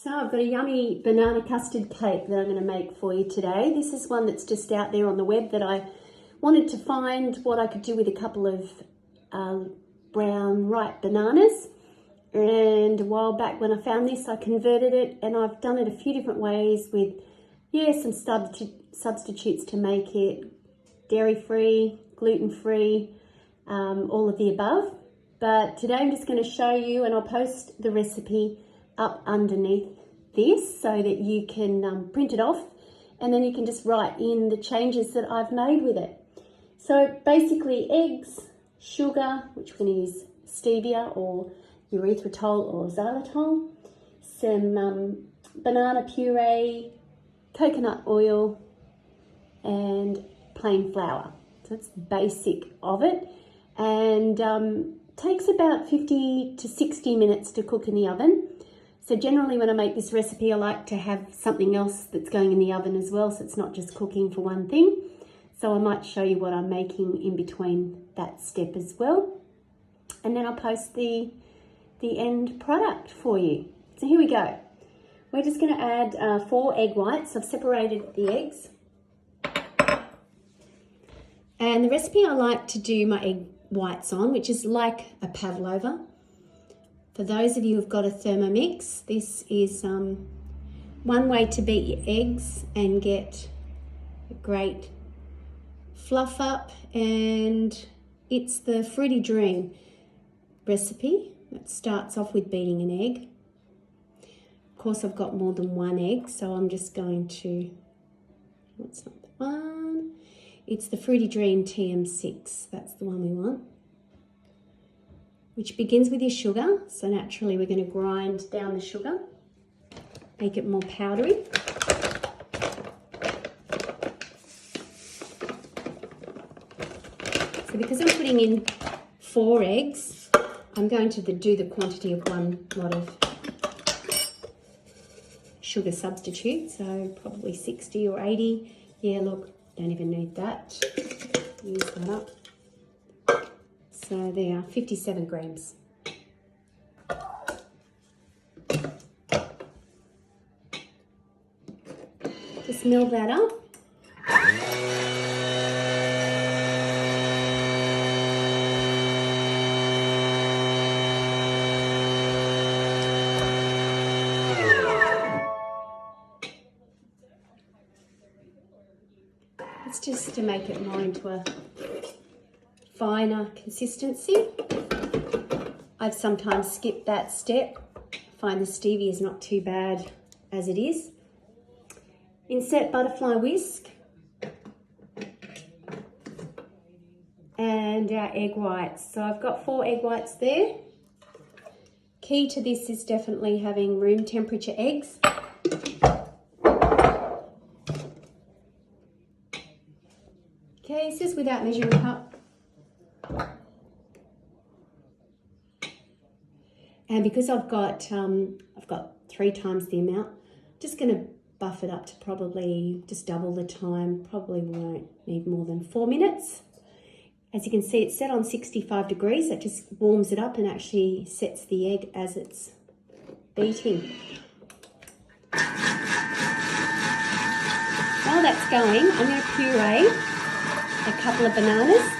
So I've got a yummy banana custard cake that I'm going to make for you today. This is one that's just out there on the web that I wanted to find what I could do with a couple of brown ripe bananas. And a while back when I found this, I converted it, and I've done it a few different ways with, some substitutes to make it dairy-free, gluten-free, all of the above. But today I'm just going to show you, and I'll post the recipe up underneath this so that you can print it off, and then you can just write in the changes that I've made with it. So basically eggs, sugar, which we're going to use stevia or erythritol or xylitol, some banana puree, coconut oil, and plain flour. So that's the basic of it, and takes about 50 to 60 minutes to cook in the oven. So generally when I make this recipe, I like to have something else that's going in the oven as well, so it's not just cooking for one thing. So I might show you what I'm making in between that step as well. And then I'll post the end product for you. So here we go. We're just going to add 4 egg whites. I've separated the eggs. And the recipe I like to do my egg whites on, which is like a pavlova. For those of you who've got a Thermomix, this is one way to beat your eggs and get a great fluff up, and it's the fruity dream recipe. It starts off with beating an egg. Of course, I've got more than one egg, so I'm just going to, what's not the one? It's the Fruity Dream TM6, that's the one we want, which begins with your sugar. So naturally we're going to grind down the sugar, make it more powdery. So because I'm putting in 4 eggs, I'm going to do the quantity of one lot of sugar substitute, so probably 60 or 80. Yeah, look, don't even need that. Use that up. So there are 57 grams. Just mill that up. It's just to make it more into a finer consistency. I've sometimes skipped that step. I find the stevia is not too bad as it is. Insert butterfly whisk and our egg whites. So I've got 4 egg whites there. Key to this is definitely having room temperature eggs. Okay, this is without measuring cup. And because I've got 3 times the amount, I'm just going to buff it up to probably just double the time. Probably won't need more than 4 minutes. As you can see, it's set on 65 degrees. That just warms it up and actually sets the egg as it's beating. While that's going, I'm going to puree a couple of bananas.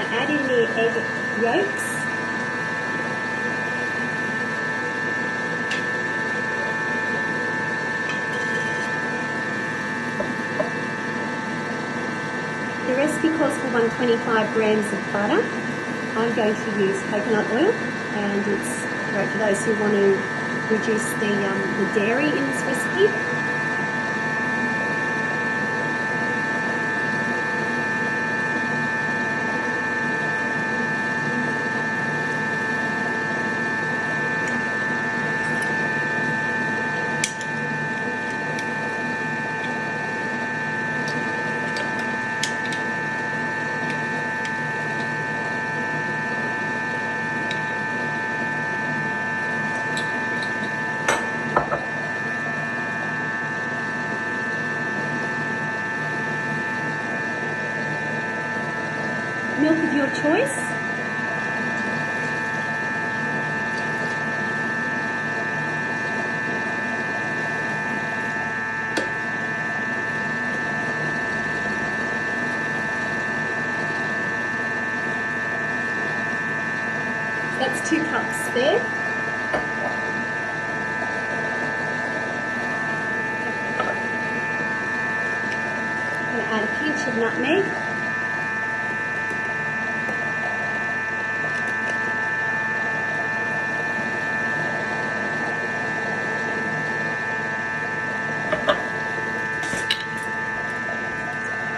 to add in the egg yolks. The recipe calls for 125 grams of butter. I'm going to use coconut oil, and it's great for those who want to reduce the dairy in this recipe. Milk of your choice. That's 2 cups there. I'm going to add a pinch of nutmeg.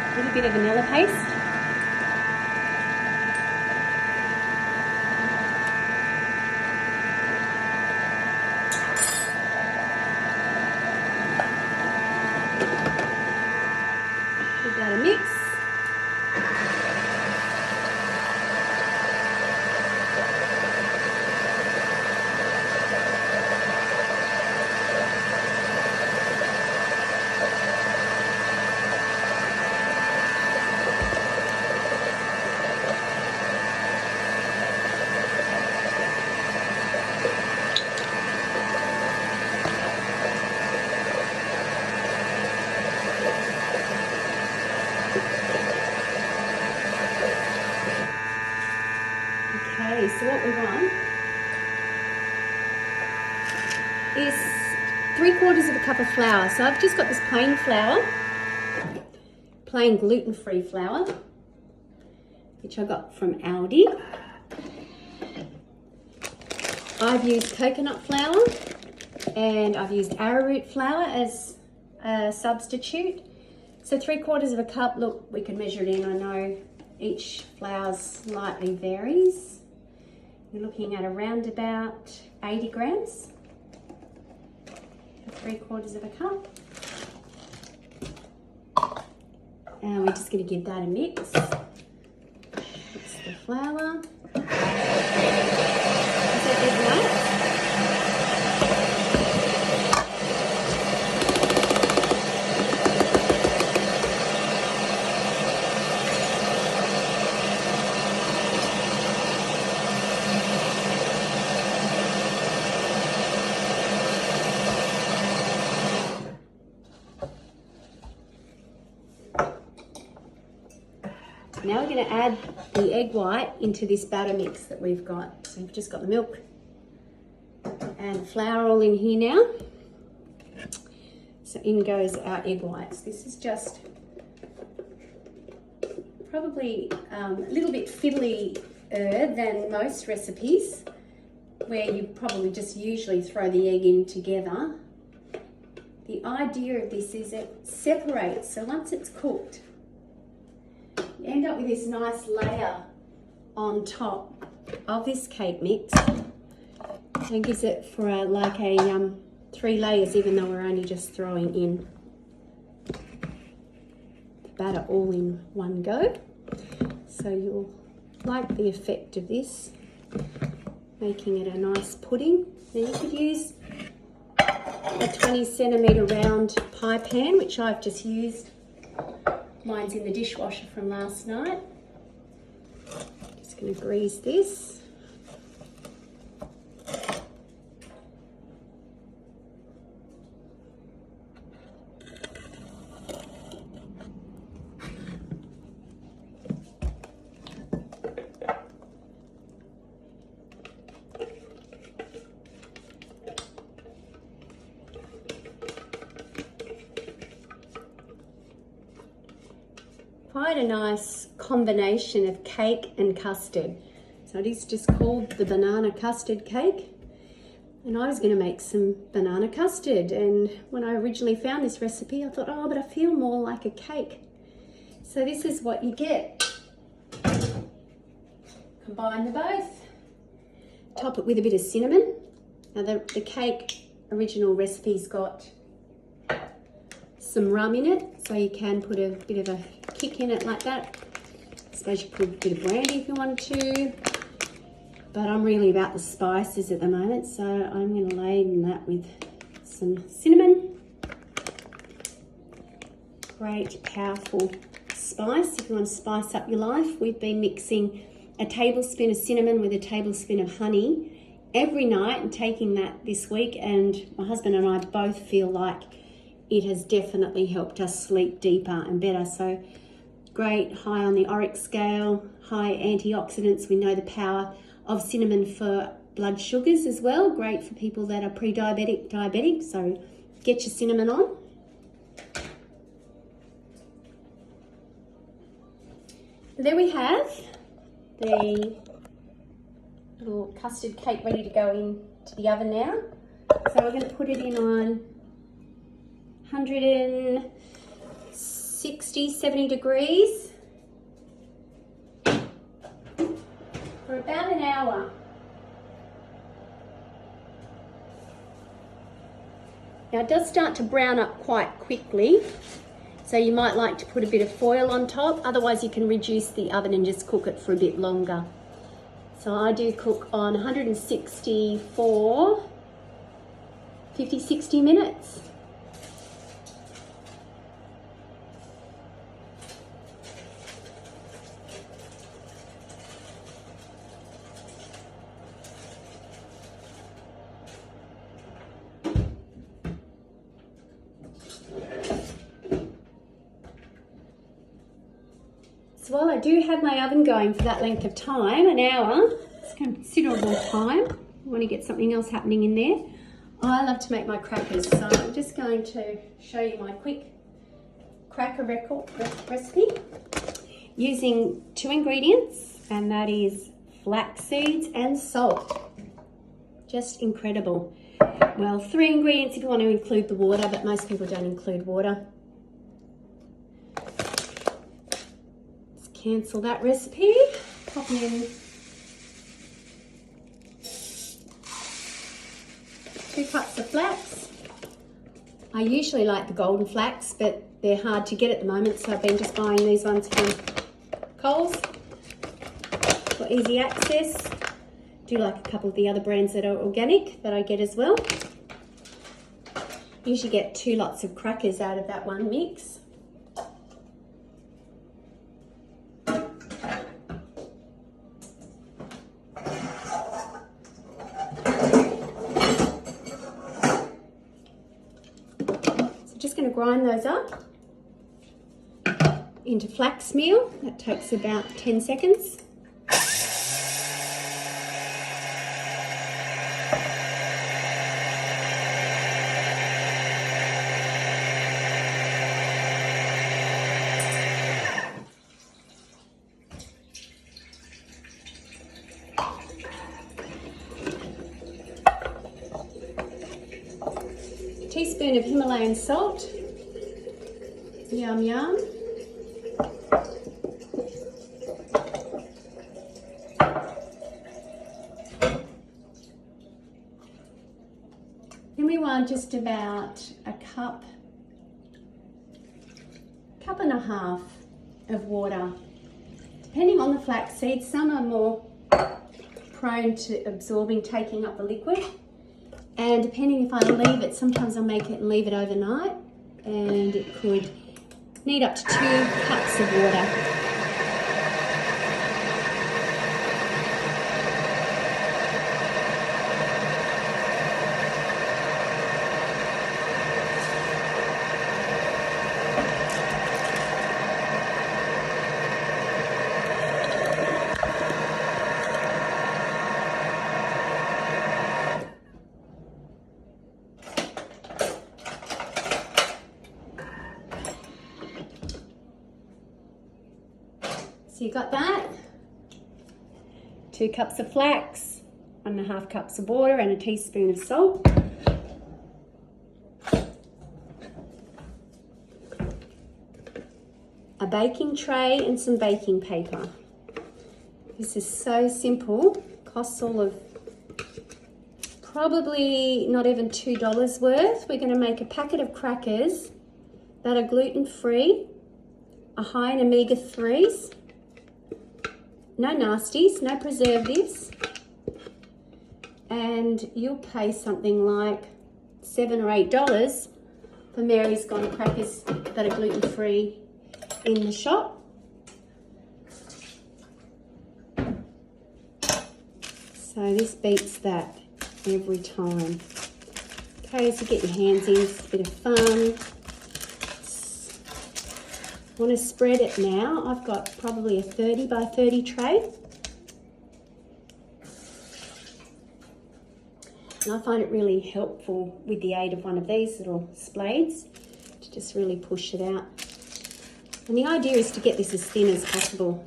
A little bit of vanilla paste. Give that a mix. Okay, so what we want is 3/4 cup of flour. So I've just got this plain flour, plain gluten-free flour, which I got from Aldi. I've used coconut flour and I've used arrowroot flour as a substitute. So 3/4 cup, look, we can measure it in. I know each flour slightly varies. You're looking at around about 80 grams for 3/4 cup. And we're just going to give that a mix. Mix the flour. Is that egg white? Now we're going to add the egg white into this batter mix that we've got. So we've just got the milk and flour all in here now. So in goes our egg whites. This is just probably a little bit fiddlier than most recipes, where you probably just usually throw the egg in together. The idea of this is it separates, so once it's cooked, you end up with this nice layer on top of this cake mix, and gives it for like a 3 layers, even though we're only just throwing in the batter all in one go. So you'll like the effect of this, making it a nice pudding. Now you could use a 20cm round pie pan, which I've just used. Mine's in the dishwasher from last night. Just going to grease this. quite a nice combination of cake and custard. So it is just called the banana custard cake. And I was going to make some banana custard, and when I originally found this recipe I thought, oh, but I feel more like a cake. So this is what you get. Combine the both. Top it with a bit of cinnamon. Now the cake original recipe's got some rum in it, so you can put a bit of a kick in it like that. I suppose you put a bit of brandy if you want to, but I'm really about the spices at the moment, so I'm going to laden that with some cinnamon. Great, powerful spice if you want to spice up your life. We've been mixing a tablespoon of cinnamon with a tablespoon of honey every night and taking that this week, and my husband and I both feel like it has definitely helped us sleep deeper and better. So great, high on the ORAC scale, high antioxidants. We know the power of cinnamon for blood sugars as well. Great for people that are diabetic, so get your cinnamon on. There we have the little custard cake ready to go into the oven now. So we're going to put it in on 160, 70 degrees for about an hour. Now it does start to brown up quite quickly, so you might like to put a bit of foil on top, otherwise you can reduce the oven and just cook it for a bit longer. So I do cook on 160 for 50, 60 minutes. So while I do have my oven going for that length of time, an hour, it's considerable time. I want to get something else happening in there. I love to make my crackers, so I'm just going to show you my quick cracker recipe using 2 ingredients, and that is flax seeds and salt. Just incredible. Well, 3 ingredients if you want to include the water, but most people don't include water. Cancel that recipe. Pop in 2 cups of flax. I usually like the golden flax, but they're hard to get at the moment, so I've been just buying these ones from Coles for easy access. Do like a couple of the other brands that are organic that I get as well. Usually get 2 lots of crackers out of that one mix. Just going to grind those up into flax meal. That takes about 10 seconds. Teaspoon of Himalayan salt. Yum yum. Then we want just about a cup and a half of water. Depending on the flax seeds, some are more prone to absorbing, taking up the liquid. And depending if I leave it, sometimes I'll make it and leave it overnight, and it could need up to 2 cups of water. So you got that? 2 cups of flax, 1.5 cups of water and a teaspoon of salt. A baking tray and some baking paper. This is so simple, costs all of probably not even $2 worth. We're going to make a packet of crackers that are gluten-free, are high in omega-3s, no nasties, no preservatives, and you'll pay something like $7 or $8 for Mary's Gone crackers that are gluten-free in the shop. So this beats that every time. Okay, so get your hands in, it's a bit of fun. Want to spread it now. I've got probably a 30 by 30 tray. And I find it really helpful with the aid of one of these little splades to just really push it out. And the idea is to get this as thin as possible.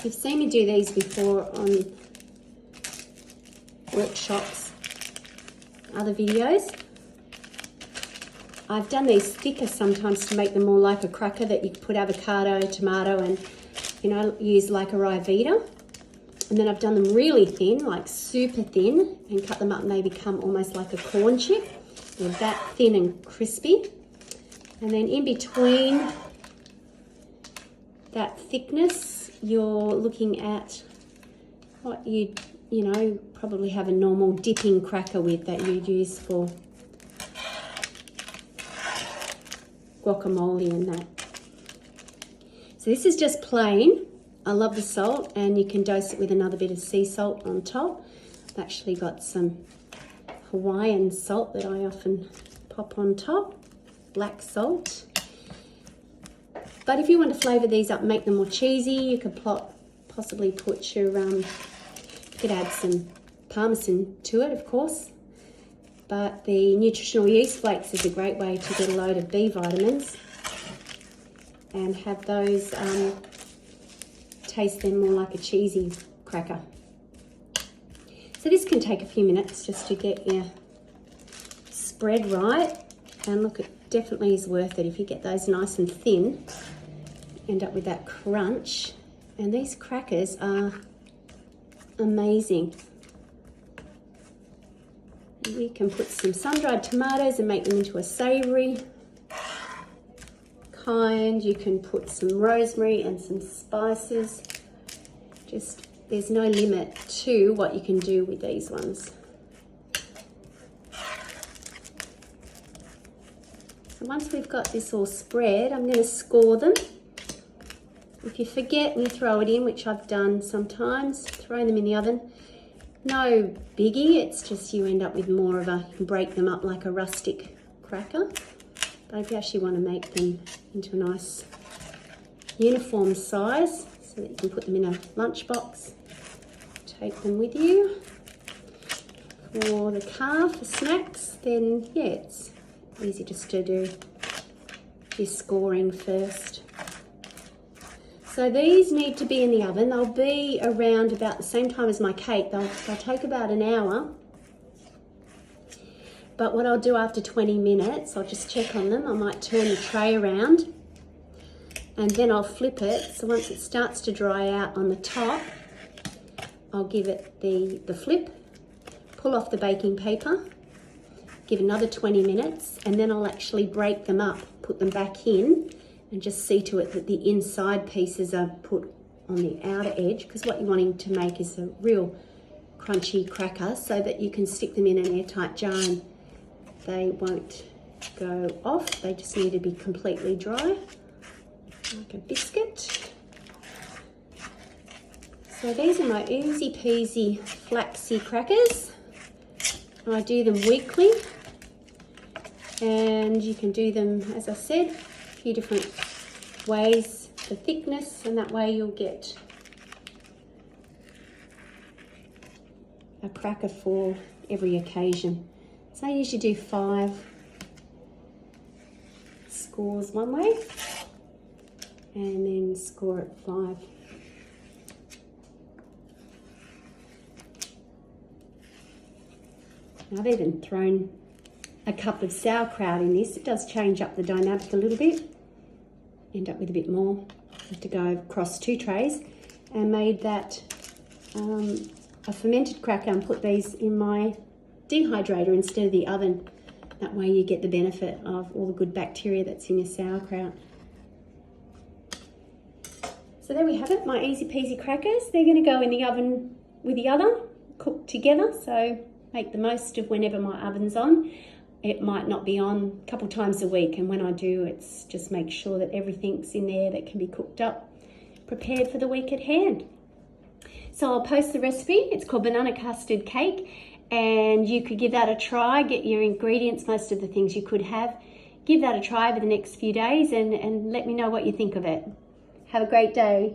You've seen me do these before on workshops, other videos. I've done these thicker sometimes to make them more like a cracker that you put avocado, tomato and, you know, use like a Rivita. And then I've done them really thin, like super thin, and cut them up and they become almost like a corn chip. They're that thin and crispy. And then in between that thickness, you're looking at what you know, probably have a normal dipping cracker with that you'd use for guacamole and that. So this is just plain. I love the salt, and you can dose it with another bit of sea salt on top. I've actually got some Hawaiian salt that I often pop on top, black salt. But if you want to flavour these up and make them more cheesy, you could possibly put your, you could add some parmesan to it, of course. But the nutritional yeast flakes is a great way to get a load of B vitamins and have those taste them more like a cheesy cracker. So this can take a few minutes just to get your spread right. And look, it definitely is worth it if you get those nice and thin. End up with that crunch. And these crackers are amazing. We can put some sun-dried tomatoes and make them into a savoury kind. You can put some rosemary and some spices. Just, there's no limit to what you can do with these ones. So once we've got this all spread, I'm going to score them. If you forget and you throw it in, which I've done sometimes, throw them in the oven. No biggie, it's just you end up with more of a, you can break them up like a rustic cracker. But if you actually want to make them into a nice uniform size so that you can put them in a lunchbox, take them with you for the car for snacks, then yeah, it's easy just to do your scoring first. So these need to be in the oven. They'll be around about the same time as my cake. They'll take about an hour. But what I'll do after 20 minutes, I'll just check on them. I might turn the tray around and then I'll flip it. So once it starts to dry out on the top, I'll give it the flip, pull off the baking paper, give another 20 minutes, and then I'll actually break them up, put them back in, and just see to it that the inside pieces are put on the outer edge, because what you're wanting to make is a real crunchy cracker so that you can stick them in an airtight jar and they won't go off. They just need to be completely dry, like a biscuit. So these are my easy peasy flaxy crackers. I do them weekly, and you can do them, as I said, a few different ways, the thickness, and that way you'll get a cracker for every occasion. So I usually do 5 scores one way and then score it 5 I've even thrown a cup of sauerkraut in this. It does change up the dynamic a little bit. End up with a bit more. Have to go across 2 trays, and made that a fermented cracker and put these in my dehydrator instead of the oven. That way you get the benefit of all the good bacteria that's in your sauerkraut. So there we have it, my easy peasy crackers. They're going to go in the oven with the other, cooked together, so make the most of whenever my oven's on. It might not be on a couple times a week, and when I do, it's just make sure that everything's in there that can be cooked up, prepared for the week at hand. So I'll post the recipe. It's called banana custard cake, and you could give that a try. Get your ingredients, most of the things you could have. Give that a try over the next few days and let me know what you think of it. Have a great day.